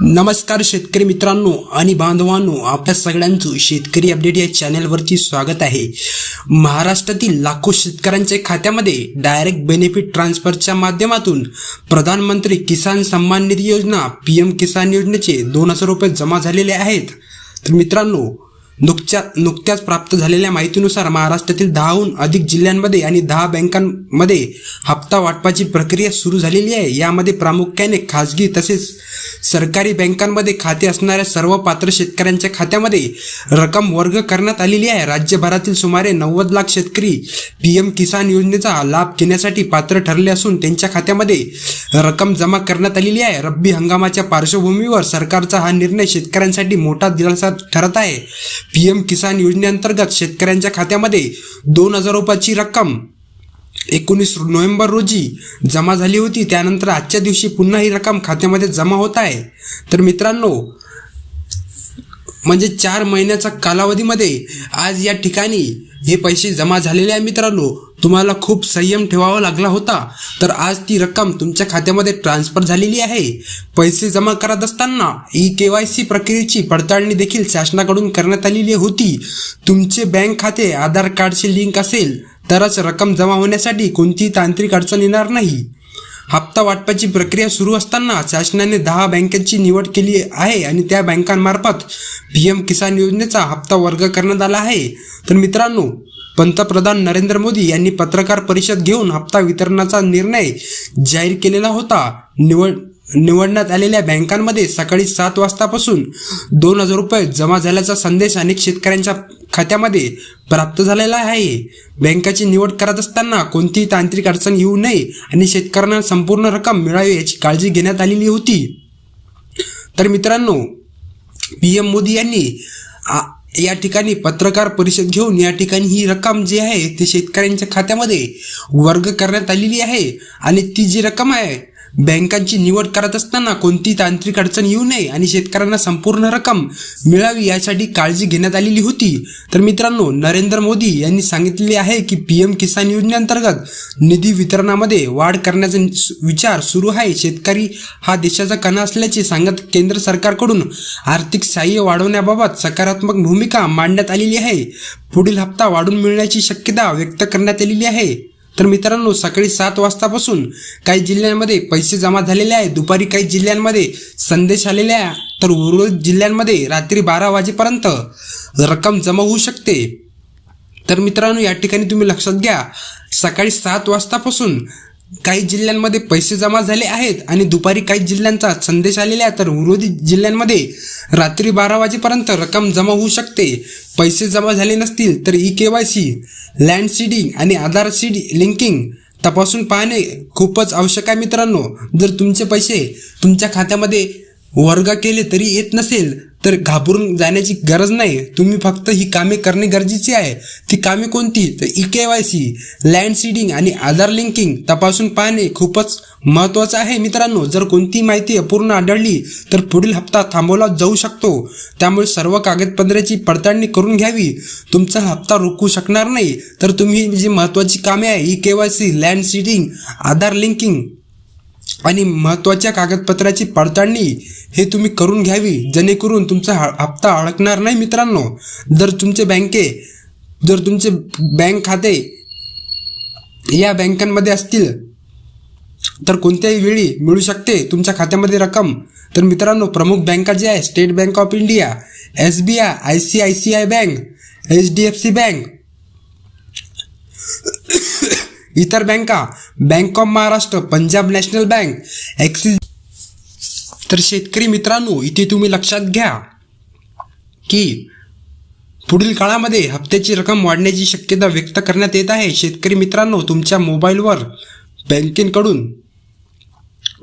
नमस्कार शेतकरी मित्रांनो आणि बांधवांनो, आपल्या सगळ्यांचं शेतकरी अपडेट या चॅनलवरती स्वागत आहे। महाराष्ट्रातील लाखो शेतकऱ्यांच्या खात्यामध्ये डायरेक्ट बेनिफिट ट्रान्सफरच्या माध्यमातून प्रधानमंत्री किसान सन्मान निधी योजना PM किसान योजनेचे 2000 रुपये जमा झालेले आहेत। तर मित्रांनो, नुकत्याच प्राप्त झालेल्या माहितीनुसार महाराष्ट्रातील 10हून अधिक जिल्ह्यांमध्ये आणि 10 बँकांमध्ये हप्ता वाटपाची प्रक्रिया सुरू झालेली आहे। यामध्ये प्रामुख्याने खासगी तसेच सरकारी बँकांमध्ये खाते असणाऱ्या सर्व पात्र शेतकऱ्यांच्या खात्यामध्ये रक्कम वर्ग करण्यात आलेली आहे। राज्यभरातील सुमारे 90 लाख शेतकरी PM किसान योजनेचा लाभ घेण्यासाठी पात्र ठरले असून त्यांच्या खात्यामध्ये रक्कम जमा करण्यात आलेली आहे। रब्बी हंगामाच्या पार्श्वभूमीवर सरकारचा हा निर्णय शेतकऱ्यांसाठी मोठा दिलासा ठरत आहे। PM किसान योजनेअंतर्गत शेतकऱ्यांच्या खात्यामध्ये 2000 रुपयाची रक्कम 19 नोव्हेंबर रोजी जमा झाली होती। त्यानंतर आजच्या दिवशी पुन्हा ही रक्कम खात्यामध्ये जमा होत आहे। तर मित्रांनो, म्हणजे 4 महिन्याच्या कालावधीमध्ये आज या ठिकाणी हे पैसे जमा झालेले आहे। मित्रांनो, तुम्हाला खूप संयम ठेवावा लागला होता, तर आज ती रक्कम तुमच्या खात्यामध्ये ट्रान्सफर झालेली आहे। पैसे जमा करत असताना KYC प्रक्रियेची पडताळणी देखील शासनाकडून करण्यात आलेली होती। तुमचे बँक खाते आधार कार्डशी लिंक असेल तरच रक्कम जमा होण्यासाठी कोणतीही तांत्रिक अडचण येणार नाही। हप्ता वाटपाची प्रक्रिया सुरू असताना शासनाने 10 बँकांची निवड केली आहे आणि त्या बँकांमार्फत PM किसान योजनेचा हप्ता वर्ग करण्यात आला आहे। तर मित्रांनो, पंतप्रधान नरेंद्र मोदी यांनी पत्रकार परिषद घेऊन हप्ता वितरणाचा निर्णय जाहीर केलेला होता। निवडण्यात आलेल्या बँकांमध्ये सकाळी 7 वाजतापासून 2000 रुपये जमा झाल्याचा संदेश अनेक शेतकऱ्यांच्या खात्यामध्ये प्राप्त झालेला आहे। बँकाची निवड करत असताना कोणतीही तांत्रिक अडचण येऊ नये आणि शेतकऱ्यांना संपूर्ण रक्कम मिळावी याची काळजी घेण्यात आलेली होती। तर मित्रांनो, PM मोदी यांनी या ठिकाणी पत्रकार परिषद घेऊन या ठिकाणी ही रक्कम जी आहे ती शेतकऱ्यांच्या खात्यामध्ये वर्ग करण्यात आलेली आहे आणि ती जी रक्कम आहे बँकांची निवड करत असताना कोणतीही तांत्रिक अडचण येऊ नये आणि शेतकऱ्यांना संपूर्ण रक्कम मिळावी यासाठी काळजी घेण्यात आलेली होती। तर मित्रांनो, नरेंद्र मोदी यांनी सांगितलेले आहे की PM किसान योजनेअंतर्गत निधी वितरणामध्ये वाढ करण्याचा विचार सुरू आहे। शेतकरी हा देशाचा कणा असल्याचे सांगत केंद्र सरकारकडून आर्थिक सहाय्य वाढवण्याबाबत सकारात्मक भूमिका मांडण्यात आलेली आहे। पुढील हप्ता वाढून मिळण्याची शक्यता व्यक्त करण्यात आलेली आहे। तर मित्रांनो, सकाळी 7 वाजतापासून काही जिल्ह्यांमध्ये पैसे जमा झालेले आहे। दुपारी काही जिल्ह्यांमध्ये संदेश आलेले आहे, तर उर्वरित जिल्ह्यांमध्ये रात्री 12 वाजेपर्यंत रक्कम जमा होऊ शकते। तर मित्रांनो, या ठिकाणी तुम्ही लक्षात घ्या, सकाळी 7 वाजतापासून काही जिल्ह्यांमध्ये पैसे जमा झाले आहेत आणि दुपारी काही जिल्ह्यांचा संदेश आलेला आहे, तर उर्वरित जिल्ह्यांमध्ये रात्री 12 वाजेपर्यंत रक्कम जमा होऊ शकते। पैसे जमा झाले नसतील तर KYC, लँड सीडिंग आणि आधार सीड लिंकिंग तपासून पाहणे खूपच आवश्यक आहे। मित्रांनो, जर तुमचे पैसे तुमच्या खात्यामध्ये वर्ग केले तरी येत नसेल तर घाबरून जाण्याची गरज नाही। तुम्ही फक्त ही कामे करणे गरजेचे आहे। ती कामे कोणती? तर KYC, लँड सीडिंग आणि आधार लिंकिंग तपासून पाहणे खूपच महत्त्वाचं आहे। मित्रांनो, जर कोणती माहिती अपूर्ण आढळली तर पुढील हप्ता थांबवला जाऊ शकतो। त्यामुळे सर्व कागदपत्राची पडताळणी करून घ्यावी। तुमचा हप्ता रोखू शकणार नाही तर तुम्ही जी महत्त्वाची कामे आहे KYC, लँड सीडिंग, आधार लिंकिंग आणि महत्त्वाच्या कागदपत्राची पडताळणी हे तुम्ही करून घ्यावी, जेणेकरून तुमचा हप्ता अडकणार नाही। मित्रांनो, जर तुमचे बँक खाते या बँकांमध्ये असतील तर कोणत्याही वेळी मिळू शकते तुमच्या खात्यामध्ये रक्कम। तर मित्रांनो, प्रमुख बँका ज्या आहे state bank of India, SBI, ICICI bank, HDFC bank, इतर बँका bank of Maharashtra, Punjab national bank, axis. तर शेतकरी मित्रांनो, इथे तुम्ही लक्षात घ्या की पुढील काळामध्ये हप्त्याची रक्कम वाढण्याची शक्यता व्यक्त करण्यात येत आहे। शेतकरी मित्रांनो, तुमच्या मोबाईलवर बँकेकडून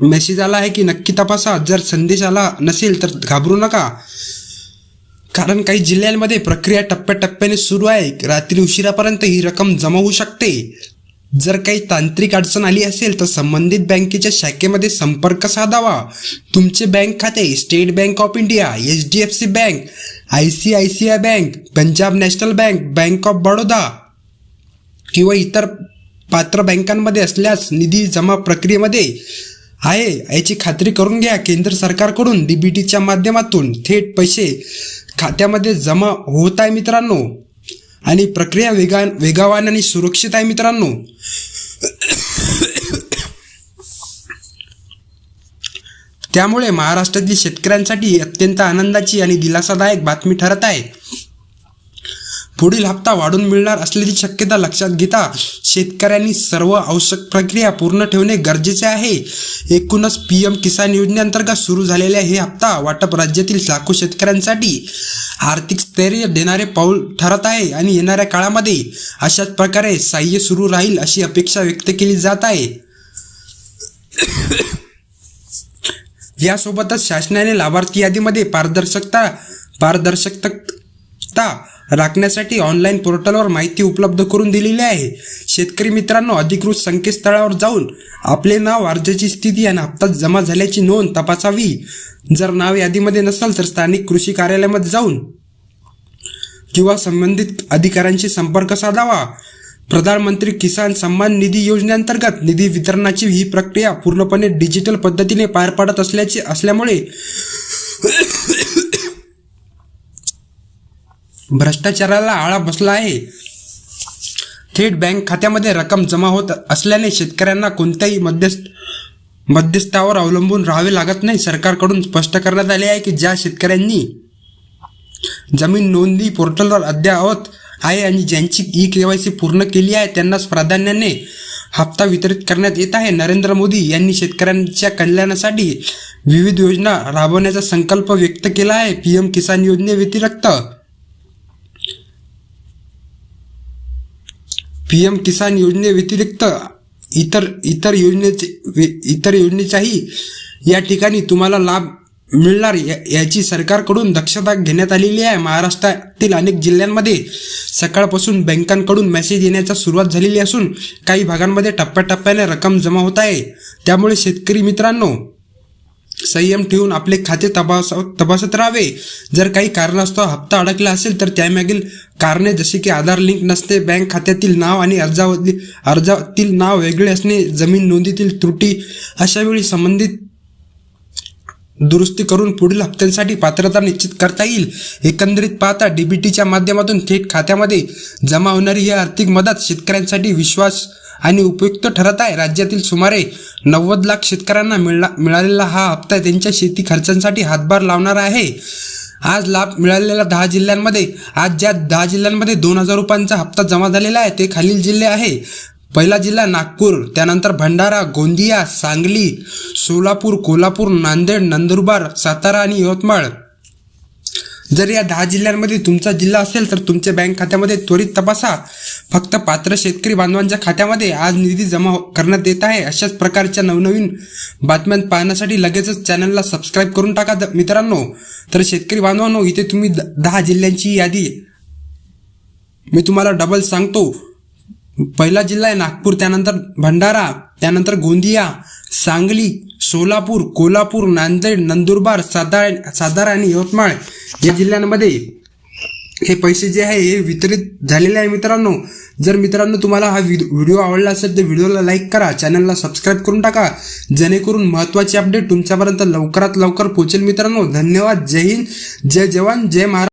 मेसेज आला आहे की नक्की तपासा। जर संदेश आला नसेल तर घाबरू नका, कारण काही जिल्ह्यांमध्ये प्रक्रिया टप्प्याटप्प्याने सुरू आहे। रात्री उशिरापर्यंत ही रक्कम जमा होऊ शकते। जर काही तांत्रिक अडचण आली असेल तर संबंधित बँकेच्या शाखेमध्ये संपर्क साधावा। तुमचे बँक खाते state bank of India, HDFC bank, ICICI bank, Punjab national bank, bank of Baroda किंवा इतर पात्र बँकांमध्ये असल्यास निधी जमा प्रक्रियेमध्ये आहे याची खात्री करून घ्या. केंद्र सरकारकडून डीबीटीच्या माध्यमातून थेट पैसे खात्यामध्ये जमा होत आहे मित्रांनो, आणि प्रक्रिया वेगवान आणि सुरक्षित आहे मित्रांनो. त्यामुळे महाराष्ट्रातील शेतकऱ्यांसाठी अत्यंत आनंदाची आणि दिलासादायक बातमी ठरत आहे. पुढील हप्ता वाढून मिळणार असल्याची शक्यता लक्षात घेता शेतकऱ्यांनी सर्व आवश्यक प्रक्रिया पूर्ण ठेवणे गरजेचे आहे. एकूणच PM किसान योजनेअंतर्गत सुरू झालेल्या हे हप्ता वाटप राज्यातील लाखो शेतकऱ्यांसाठी आर्थिक स्थैर्य देणारे पाऊल ठरत आहे आणि येणाऱ्या काळामध्ये अशाच प्रकारे सहाय्य सुरू राहील अशी अपेक्षा व्यक्त केली जात आहे. यासोबतच शासनाने लाभार्थी यादीमध्ये पारदर्शकता राखण्यासाठी ऑनलाईन पोर्टलवर माहिती उपलब्ध करून दिलेली आहे. शेतकरी मित्रांनो, अधिकृत संकेतस्थळावर जाऊन आपले नाव, अर्जाची स्थिती आणि हप्ता जमा झाल्याची नोंद तपासावी. जर नाव यादीमध्ये नसेल तर स्थानिक कृषी कार्यालयामध्ये जाऊन किंवा संबंधित अधिकाऱ्यांशी संपर्क साधावा. प्रधानमंत्री किसान सन्मान निधी योजनेअंतर्गत निधी वितरणाची ही प्रक्रिया पूर्णपणे डिजिटल पद्धतीने पार पडत असल्यामुळे भ्रष्टाचाराला आळा बसला आहे. थेट बँक खात्यामध्ये रक्कम जमा होत असल्याने शेतकऱ्यांना कोणत्याही मध्यस्थावर अवलंबून राहावे लागत नाही. सरकारकडून स्पष्ट करण्यात आले आहे की ज्या शेतकऱ्यांनी जमीन नोंदणी पोर्टलवर अद्ययावत आहे आणि ज्यांची KYC पूर्ण केली आहे त्यांनाच प्राधान्याने हप्ता वितरित करण्यात येत आहे. नरेंद्र मोदी यांनी शेतकऱ्यांच्या कल्याणासाठी विविध योजना राबवण्याचा संकल्प व्यक्त केला आहे. PM किसान योजनेव्यतिरिक्त इतर योजनेचाही या ठिकाणी तुम्हाला लाभ मिळणार याची सरकारकडून दक्षता घेण्यात आलेली आहे. महाराष्ट्रातील अनेक जिल्ह्यांमध्ये सकाळपासून बँकांकडून मेसेज येण्याचा सुरुवात झालेली असून काही भागांमध्ये टप्प्याटप्प्याने रक्कम जमा होत आहे. त्यामुळे शेतकरी मित्रांनो, संयम ठेवून आपले खाते तपासत राहावे. जर काही कारणास्तव हप्ता अडकला असेल तर त्यामागील कारणे जसे की आधार लिंक नसणे, बँक खात्यातील नाव आणि अर्जातील नाव वेगळे असणे, जमीन नोंदीतील त्रुटी, अशावेळी संबंधित दुरुस्ती करून पुढील हप्त्यांसाठी पात्रता निश्चित करता येईल. एकंदरीत पाहता डीबीटीच्या माध्यमातून थेट खात्यामध्ये जमा होणारी ही आर्थिक मदत शेतकऱ्यांसाठी विश्वास आणि उपयुक्त ठरत आहे. राज्यातील सुमारे 90 लाख शेतकऱ्यांना मिळालेला हा हप्ता त्यांच्या शेती खर्चांसाठी हातभार लावणार आहे. आज लाभ मिळालेल्या 10 जिल्ह्यांमध्ये ज्या 10 जिल्ह्यांमध्ये 2000 रुपयांचा हप्ता जमा झालेला आहे ते खालील जिल्हे आहे. पहिला जिल्हा नागपूर, त्यानंतर भंडारा, गोंदिया, सांगली, सोलापूर, कोल्हापूर, नांदेड, नंदुरबार, सातारा आणि यवतमाळ. जर या 10 जिल्ह्यांमध्ये तुमचा जिल्हा असेल तर तुमच्या बँक खात्यामध्ये त्वरित तपासा. फक्त पात्र शेतकरी बांधवांच्या खात्यामध्ये आज निधी जमा करण्यात येत आहे. अशाच प्रकारच्या नवनवीन बातम्या पाहण्यासाठी लगेचच चॅनलला सबस्क्राईब करून टाका मित्रांनो. तर शेतकरी बांधवांनो, इथे तुम्ही 10 जिल्ह्यांची यादी मी तुम्हाला डबल सांगतो. पहिला जिल्हा आहे नागपूर, त्यानंतर भंडारा, त्यानंतर गोंदिया, सांगली, सोलापूर, कोल्हापूर, नांदेड, नंदुरबार, सातारा आणि यवतमाळ या जिल्ह्यांमध्ये हे पैसे जे आहे हे वितरित झालेले आहे मित्रांनो. जर मित्रांनो तुम्हाला हा व्हिडिओ आवडला असेल तर व्हिडिओला लाईक करा, चॅनलला सबस्क्राईब करून टाका, जेणेकरून महत्त्वाची अपडेट तुमच्यापर्यंत लवकरात लवकर पोहोचेल मित्रांनो. धन्यवाद. जय हिंद, जय जवान, जय महाराष्ट्र.